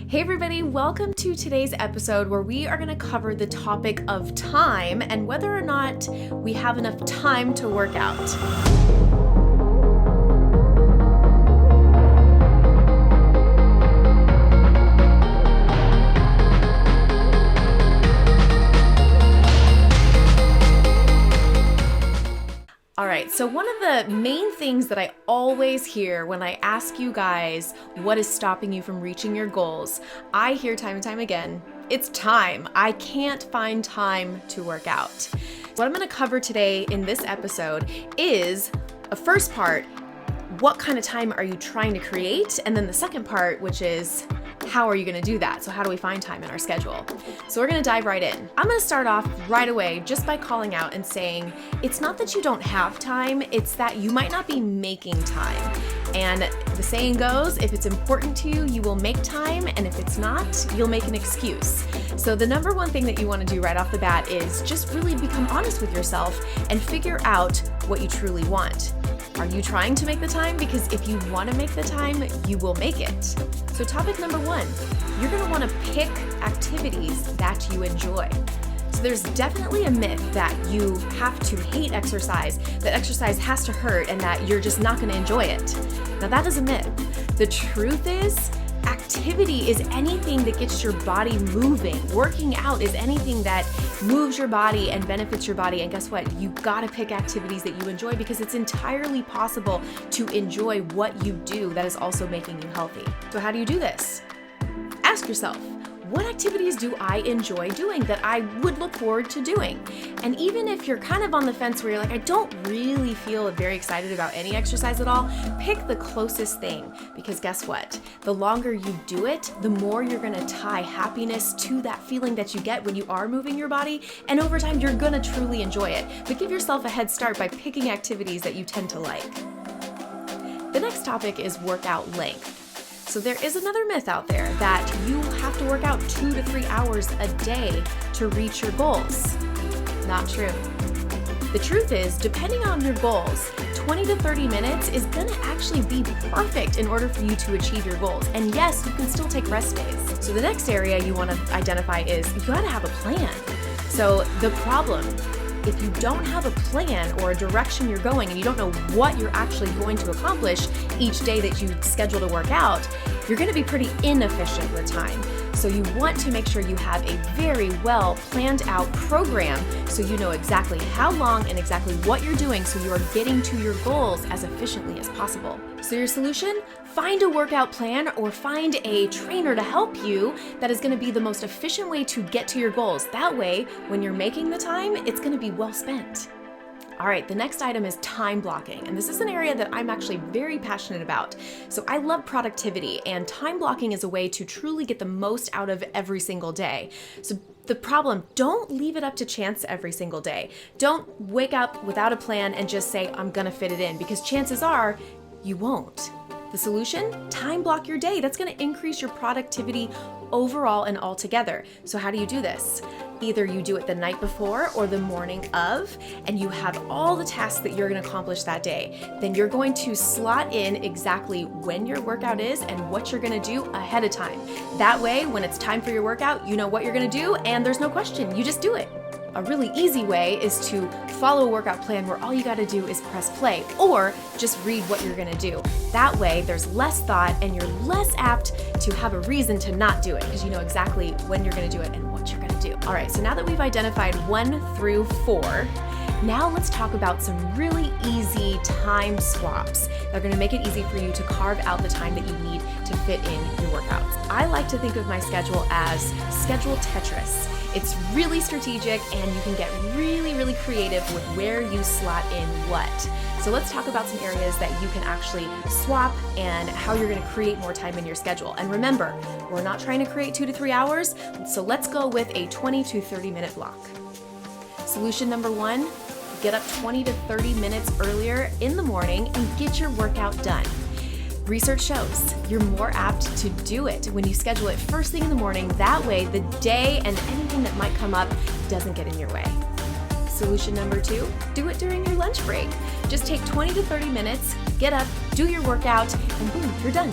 Hey everybody, welcome to today's episode where we are going to cover the topic of time and whether or not we have enough time to work out. All right, so one of the main things that I always hear when I ask you guys what is stopping you from reaching your goals, I hear time and time again, it's time. I can't find time to work out. What I'm gonna cover today in this episode is a first part, what kind of time are you trying to create? And then the second part, which is how are you gonna do that? So how do we find time in our schedule? So we're gonna dive right in. I'm gonna start off right away just by calling out and saying, it's not that you don't have time, it's that you might not be making time. And the saying goes, if it's important to you, you will make time, and if it's not, you'll make an excuse. So the number one thing that you wanna do right off the bat is just really become honest with yourself and figure out what you truly want. Are you trying to make the time? Because if you want to make the time, you will make it. So topic number one, you're going to want to pick activities that you enjoy. So there's definitely a myth that you have to hate exercise, that exercise has to hurt, and that you're just not going to enjoy it. Now that is a myth. The truth is, activity is anything that gets your body moving. Working out is anything that moves your body and benefits your body. And guess what? You gotta pick activities that you enjoy because it's entirely possible to enjoy what you do that is also making you healthy. So how do you do this? Ask yourself, what activities do I enjoy doing that I would look forward to doing? And even if you're kind of on the fence where you're like, I don't really feel very excited about any exercise at all, pick the closest thing, because guess what? The longer you do it, the more you're gonna tie happiness to that feeling that you get when you are moving your body, and over time you're gonna truly enjoy it. But give yourself a head start by picking activities that you tend to like. The next topic is workout length. So there is another myth out there that you have to work out 2 to 3 hours a day to reach your goals. Not true. The truth is, depending on your goals, 20 to 30 minutes is gonna actually be perfect in order for you to achieve your goals. And yes, you can still take rest days. So the next area you wanna identify is you gotta have a plan. So the problem, if you don't have a plan or a direction you're going and you don't know what you're actually going to accomplish each day that you schedule to work out, you're gonna be pretty inefficient with time. So you want to make sure you have a very well planned out program so you know exactly how long and exactly what you're doing so you are getting to your goals as efficiently as possible. So your solution? Find a workout plan or find a trainer to help you that is gonna be the most efficient way to get to your goals. That way, when you're making the time, it's gonna be well spent. All right, the next item is time blocking. And this is an area that I'm actually very passionate about. So I love productivity, and time blocking is a way to truly get the most out of every single day. So the problem, don't leave it up to chance every single day. Don't wake up without a plan and just say, I'm gonna fit it in, because chances are you won't. The solution? Time block your day. That's gonna increase your productivity overall and altogether. So how do you do this? Either you do it the night before or the morning of, and you have all the tasks that you're gonna accomplish that day. Then you're going to slot in exactly when your workout is and what you're gonna do ahead of time. That way, when it's time for your workout, you know what you're gonna do and there's no question, you just do it. A really easy way is to follow a workout plan where all you gotta do is press play or just read what you're gonna do. That way, there's less thought and you're less apt to have a reason to not do it because you know exactly when you're gonna do it and what you're gonna do. All right, so now that we've identified 1 through 4, now let's talk about some really easy time swaps that are gonna make it easy for you to carve out the time that you need to fit in your workouts. I like to think of my schedule as schedule Tetris. It's really strategic and you can get really, really creative with where you slot in what. So let's talk about some areas that you can actually swap and how you're gonna create more time in your schedule. And remember, we're not trying to create 2 to 3 hours, so let's go with a 20 to 30 minute block. Solution number 1, get up 20 to 30 minutes earlier in the morning and get your workout done. Research shows you're more apt to do it when you schedule it first thing in the morning. That way, the day and anything that might come up doesn't get in your way. Solution number 2, do it during your lunch break. Just take 20 to 30 minutes, get up, do your workout, and boom, you're done.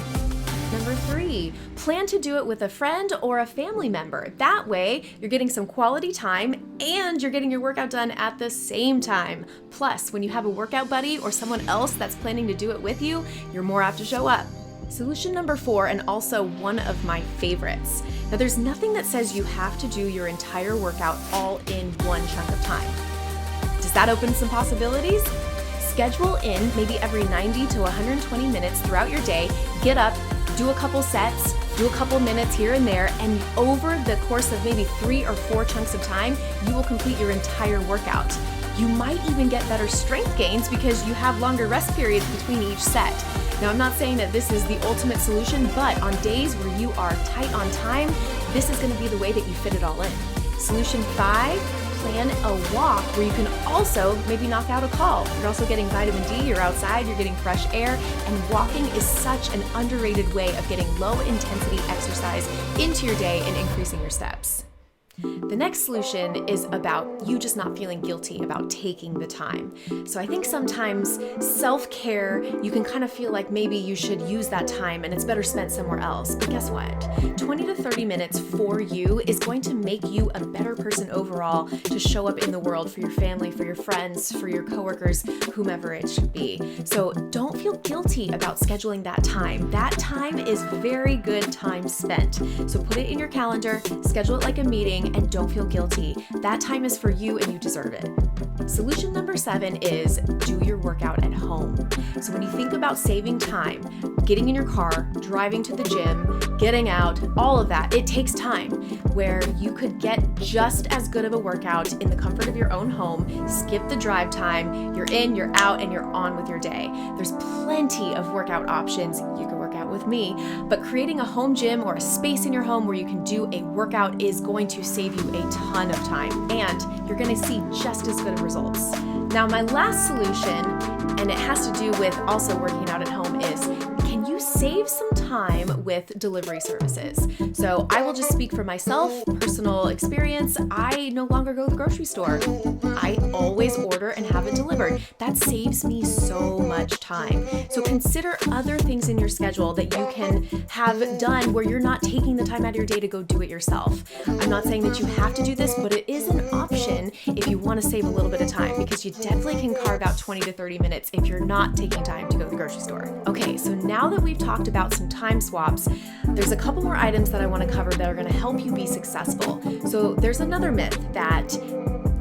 number 3, plan to do it with a friend or a family member. That way, you're getting some quality time and you're getting your workout done at the same time. Plus, when you have a workout buddy or someone else that's planning to do it with you, you're more apt to show up. Solution number 4, and also one of my favorites. Now, there's nothing that says you have to do your entire workout all in one chunk of time. Does that open some possibilities? Schedule in maybe every 90 to 120 minutes throughout your day, get up, do a couple sets, do a couple minutes here and there, and over the course of maybe 3 or 4 chunks of time, you will complete your entire workout. You might even get better strength gains because you have longer rest periods between each set. Now, I'm not saying that this is the ultimate solution, but on days where you are tight on time, this is going to be the way that you fit it all in. Solution 5, plan a walk where you can also maybe knock out a call. You're also getting vitamin D, you're outside, you're getting fresh air, and walking is such an underrated way of getting low intensity exercise into your day and increasing your steps. The next solution is about you just not feeling guilty about taking the time. So I think sometimes self-care, you can kind of feel like maybe you should use that time and it's better spent somewhere else. But guess what? 20 to 30 minutes for you is going to make you a better person overall to show up in the world for your family, for your friends, for your coworkers, whomever it should be. So don't feel guilty about scheduling that time. That time is very good time spent. So put it in your calendar, schedule it like a meeting, and don't feel guilty. That time is for you and you deserve it. Solution number 7 is do your workout at home. So when you think about saving time, getting in your car, driving to the gym, getting out, all of that, it takes time where you could get just as good of a workout in the comfort of your own home, skip the drive time, you're in, you're out, and you're on with your day. There's plenty of workout options. You can work out with me, but creating a home gym or a space in your home where you can do a workout is going to save you a ton of time, and you're going to see just as good of results. Now, my last solution, and it has to do with also working out at home, is can you save some time with delivery services? So I will just speak for myself, personal experience. I no longer go to the grocery store. I always order and have it delivered. That saves me so much time. So consider other things in your schedule that you can have done where you're not taking the time out of your day to go do it yourself. I'm not saying that you have to do this, but it is an option if you want to save a little bit of time, because you definitely can carve out 20 to 30 minutes if you're not taking time to go to the grocery store. Okay, so now that we've talked about some time swaps, there's a couple more items that I want to cover that are going to help you be successful. So there's another myth that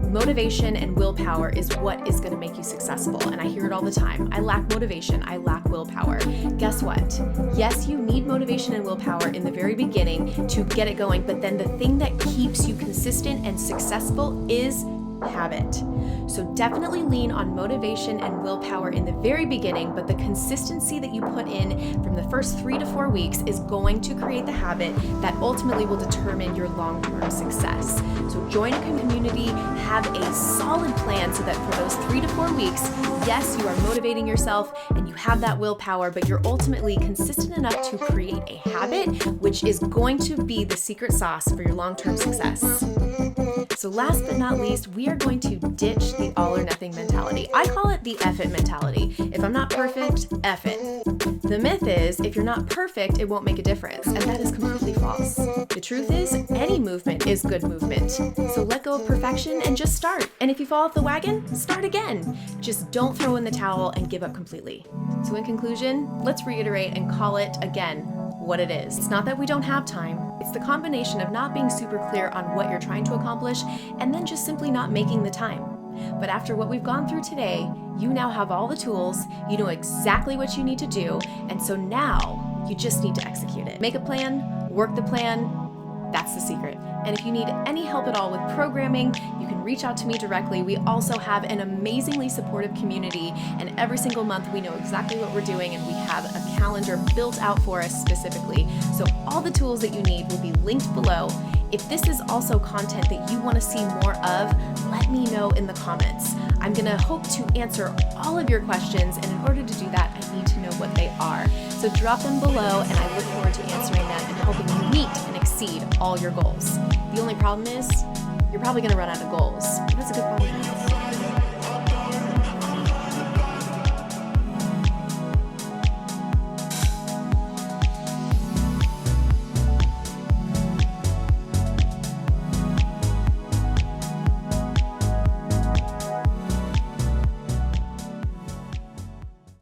motivation and willpower is what is going to make you successful. And I hear it all the time. I lack motivation. I lack willpower. Guess what? Yes, you need motivation and willpower in the very beginning to get it going. But then the thing that keeps you consistent and successful is habit. So definitely lean on motivation and willpower in the very beginning, but the consistency that you put in from the first 3 to 4 weeks is going to create the habit that ultimately will determine your long-term success. So join a community, have a solid plan so that for those 3 to 4 weeks, yes, you are motivating yourself and you have that willpower, but you're ultimately consistent enough to create a habit, which is going to be the secret sauce for your long-term success. So last but not least, we are going to ditch the all or nothing mentality. I call it the F it mentality. If I'm not perfect, F it. The myth is if you're not perfect, it won't make a difference, and that is completely false. The truth is, any movement is good movement. So let go of perfection and just start. And if you fall off the wagon, start again. Just don't throw in the towel and give up completely. So in conclusion, let's reiterate and call it again what it is. It's not that we don't have time. It's the combination of not being super clear on what you're trying to accomplish and then just simply not making the time. But after what we've gone through today, you now have all the tools, you know exactly what you need to do, and so now you just need to execute it. Make a plan, work the plan. That's the secret. And if you need any help at all with programming, you can reach out to me directly. We also have an amazingly supportive community, and every single month we know exactly what we're doing, and we have a calendar built out for us specifically. So all the tools that you need will be linked below. If this is also content that you want to see more of, let me know in the comments. I'm going to hope to answer all of your questions, and in order to do that, I need to know what they are. So drop them below, and I look forward to answering them and helping you meet and exceed all your goals. The only problem is, you're probably going to run out of goals. But that's a good problem.